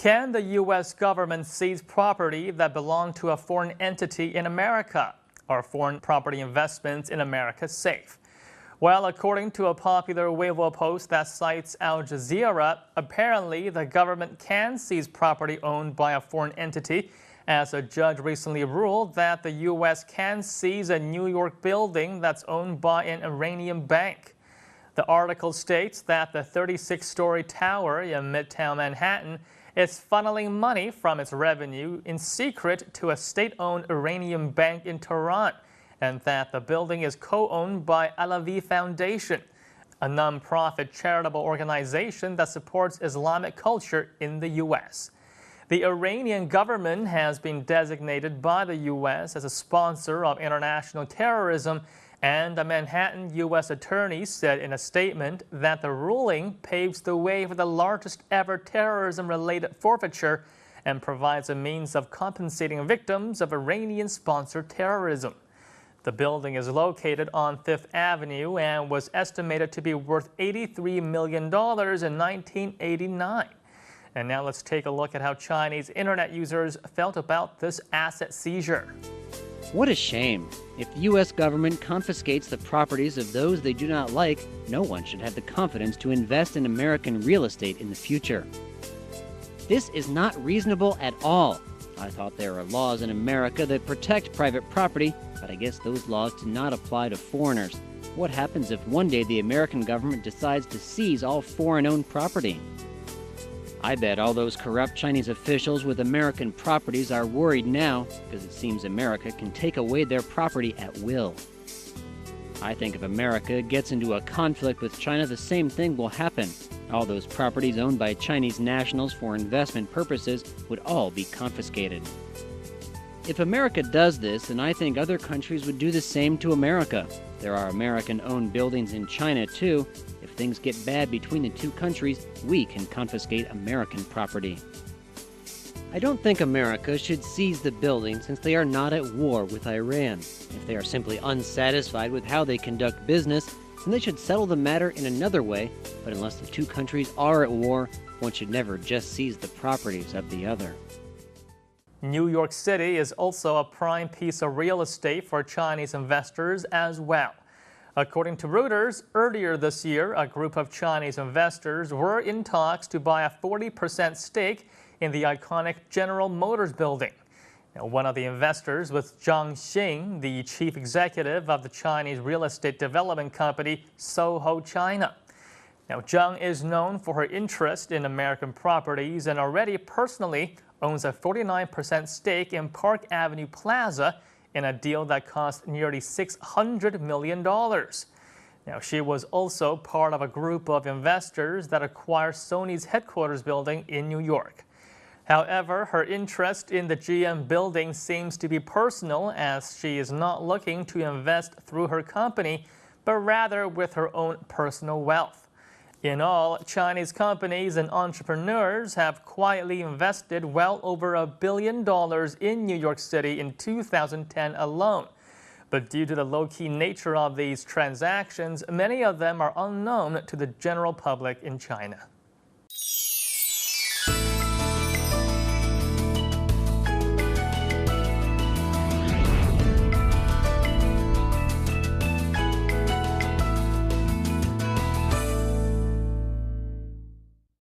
Can the U.S. government seize property that belonged to a foreign entity in America? Are foreign property investments in America safe? Well, according to a popular Weibo post that cites Al Jazeera, apparently the government can seize property owned by a foreign entity, as a judge recently ruled that the U.S. can seize a New York building that's owned by an Iranian bank. The article states that the 36-story tower in Midtown Manhattan is funneling money from its revenue in secret to a state-owned Iranian bank in Tehran, and that the building is co-owned by Alavi Foundation, a non-profit charitable organization that supports Islamic culture in the U.S. The Iranian government has been designated by the U.S. as a sponsor of international terrorism, and a Manhattan U.S. attorney said in a statement that the ruling paves the way for the largest ever terrorism-related forfeiture and provides a means of compensating victims of Iranian-sponsored terrorism. The building is located on Fifth Avenue and was estimated to be worth $83 million in 1989. And now let's take a look at how Chinese internet users felt about this asset seizure. What a shame. If the U.S. government confiscates the properties of those they do not like, no one should have the confidence to invest in American real estate in the future. This is not reasonable at all. I thought there are laws in America that protect private property, but I guess those laws do not apply to foreigners. What happens if one day the American government decides to seize all foreign-owned property? I bet all those corrupt Chinese officials with American properties are worried now because it seems America can take away their property at will. I think if America gets into a conflict with China, the same thing will happen. All those properties owned by Chinese nationals for investment purposes would all be confiscated. If America does this, then I think other countries would do the same to America. There are American-owned buildings in China, too. If things get bad between the two countries, we can confiscate American property. I don't think America should seize the building since they are not at war with Iran. If they are simply unsatisfied with how they conduct business, then they should settle the matter in another way, but unless the two countries are at war, one should never just seize the properties of the other. New York City is also a prime piece of real estate for Chinese investors as well. According to Reuters, earlier this year, a group of Chinese investors were in talks to buy a 40% stake in the iconic General Motors building. Now, one of the investors was Zhang Xing, the chief executive of the Chinese real estate development company Soho China. Now, Zhang is known for her interest in American properties and already personally owns a 49% stake in Park Avenue Plaza in a deal that cost nearly $600 million. Now, she was also part of a group of investors that acquired Sony's headquarters building in New York. However, her interest in the GM building seems to be personal, as she is not looking to invest through her company, but rather with her own personal wealth. In all, Chinese companies and entrepreneurs have quietly invested well over $1 billion in New York City in 2010 alone. But due to the low-key nature of these transactions, many of them are unknown to the general public in China.